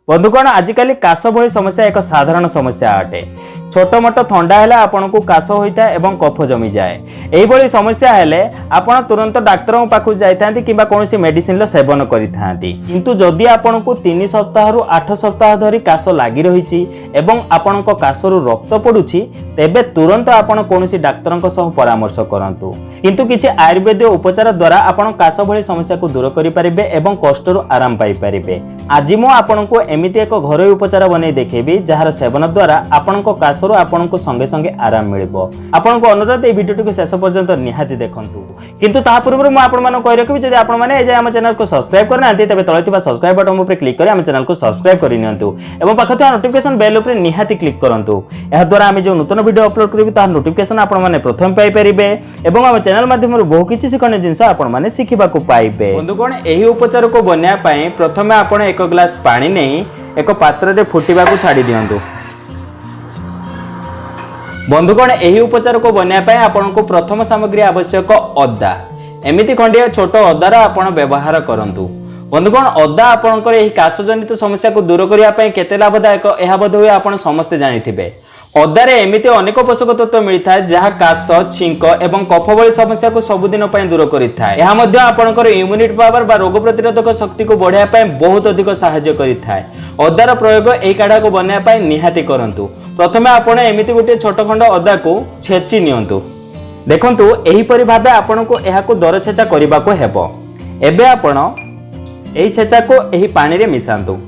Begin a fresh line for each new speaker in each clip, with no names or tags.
बंधुगण आजिकल काश भली समस्या एक साधारण समस्या अटे। छोट मोट थंडा है आपन को काश होता है और कफ जमी जाए। यही समस्या हेले आपण तुरंत डाक्तर पाखु जाइथांती किंबा कोनोसी मेडिसिन सेवन करिथांती। किंतु जदि आपण को 3 सप्ताह रु 8 सप्ताह धरी काश लागि रहिछि एवं आपण को काशरु रक्त पडुछि तेबे तुरंत आपण कोनोसी डाक्तर सह परामर्श करंतु। किंतु किछि आयुर्वेद उपचार द्वारा आपण काश भली समस्या को दूर करि परिबे एवं कष्टरु आराम पाई परिबे। आज मु आपण को एमिति एक घरोई उपचार बनै देखेबी जहार सेवन द्वारा आपण को काशरु आपण को संगे संगे आराम मिलिबो। आपण को अनुरोध ए वीडियो को शेष पर्यंत निहाती देखंतु। किंतु ता पूर्व मु आपण माने कहि रखबी जदि आपण माने ए जे हम चैनल को सब्सक्राइब करनांती तबे तळे थिबा सब्सक्राइब बटन ऊपर क्लिक करि हम चैनल को सब्सक्राइब करि नियंतु एवं पाखो थिबा नोटिफिकेशन बेल ऊपर निहाती क्लिक करंतु। एहा द्वारा हम जो नूतन वीडियो अपलोड करबी ता नोटिफिकेशन आपण माने प्रथम पाई परिबे एवं हम चैनल माध्यम रे बहु किछि शिखने जिंस आपण माने सिखिबा को पाइबे। बंधुगण एही उपचार को बन्या पई प्रथमे आपण एक ग्लास पानी नै एक पात्र रे फुटिबा को छाडी दियंतु। बंधुगण एही उपचार को बन्या पई आपण को प्रथम सामग्री आवश्यक अदा। एमिति खंडिया छोट अदार आपण व्यवहार करंतु। बंधुगण अदा आपणकर एही काशजनित समस्या को दूर करिया पई केते लाभदायक एहा बोध हुए आपण समस्त जानिथिबे। अदारे एमिति अनेक पोषक तत्व मिलता है जहाँ काश छिंक एवं कफ भली समस्या को सबुदिन दूर करिथाय। एहा मध्ये आपणकर इम्यूनिटी पावर बा रोग प्रतिरोधक शक्ति को बढ़ाया पई बहुत अधिक सहायता करिथाय। अदार प्रयोग एही काढ़ा को बनाया पई निहाती करंतु। प्रथमे आपण एमिति गोटे छोट खंड अदा को छेची नियंतु। देखंतु एही परि भाबे आपण को एहा को दर छेचा करिबा को हेबो। एबे आपण एही छेचा को एही पानी रे मिसांतु।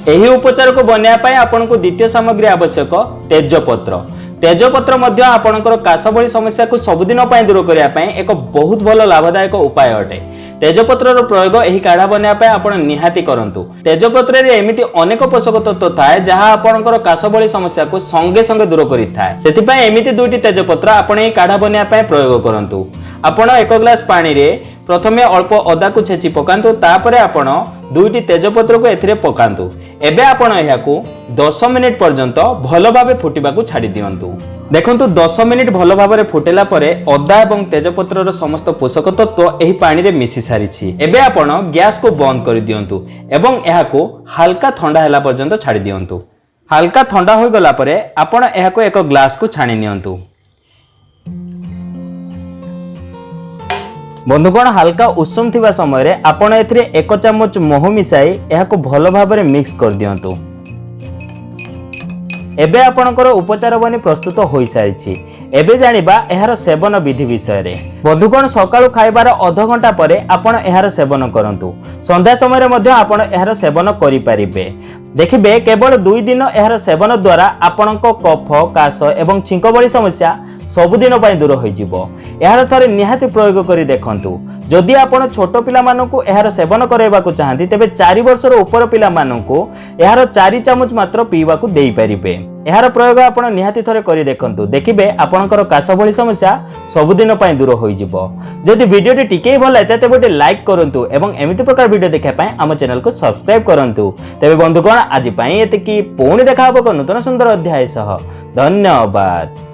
एही उपचार को बनया पाए आपण को द्वितीय सामग्री आवश्यक तेजपत्र। तेजपत्र मध्य आपणकर काश भली समस्या को सबुदिन पई दूर करिया पई एक बहुत भलो लाभदायक उपाय अटे। तेजपत्र रो प्रयोग एही काढ़ा बनया पई आपण निहाती करंतु। तेजपत्र रे एमिति अनेक पोषक तत्व थाए जहां आपणकर काश भली समस्या को संगे संगे दूर करिथाय। सेति पई एमिति दुईटी तेजपत्र आपण एही काढ़ा बनया पई प्रयोग करंतु। आपण एक ग्लास पानी रे प्रथमे अल्प अदा को छेची पकांतु तापरे आपण दुईटी तेजपत्र को एथिरे पकांतु। एबे आपण एहाकू 10 मिनिट पर्यंत भलो भाबे फुटिबा को छाडी दियंतु। देखंतु 10 मिनिट भलो भाबरे फुटेला परे अदा एवं तेजपत्र रो समस्त पोषक तत्व एही पानी रे मिसी सारिछि। एबे आपण गैस को बंद करि दियंतु एवं एहाकू हल्का ठंडा हैला पर्यंत छाडी दियंतु। हल्का ठंडा होई गला परे आपण एहाकू एक ग्लास को छाणी नियंतु। बंधुगण हल्का उषुम थिबा समय रे आपण एथिरे 1 चम्मच महू मिसाई एहाको भलो भाबरे मिक्स कर दियंतु। एबे आपणकर उपचार बनी प्रस्तुत होई सारिछि। एबे जानिबा एहार सेवन विधि विषय रे। बंधुगण सकाळु खाइबार आधा घंटा परे आपण एहार सेवन करंतु। संध्या समय रे मध्ये आपण एहार सेवन करि परिबे। देखिबे केवल 2 दिन एहार सेवन द्वारा आपणको कफ काश एवं छिंक भली समस्या सबुदिन पई दूर होई जिवो। एहार थरे निहाती प्रयोग करी देखंतु। जदि आपण छोट पिला मानकु एहार सेवन करैबा को चाहंती तेबे 4 वर्षर ऊपर पिला मानकु एहार 4 चम्मच मात्र पीवा को देई परिबे। एहार प्रयोग आपण निहाती थरे करी देखंतु। देखिबे आपणकर काश भली समस्या सबुदिन पई दूर होई जिवो। जदि वीडियोटी टिके भल लागते तेबे गोटे लाइक करंतु एवं एमिति प्रकार वीडियो देखा पई हम चैनल को सब्सक्राइब करंतु। तेबे बंधुगण आज पई एतिकी पुणी देखा हबो नूतन सुंदर अध्याय सह। धन्यवाद।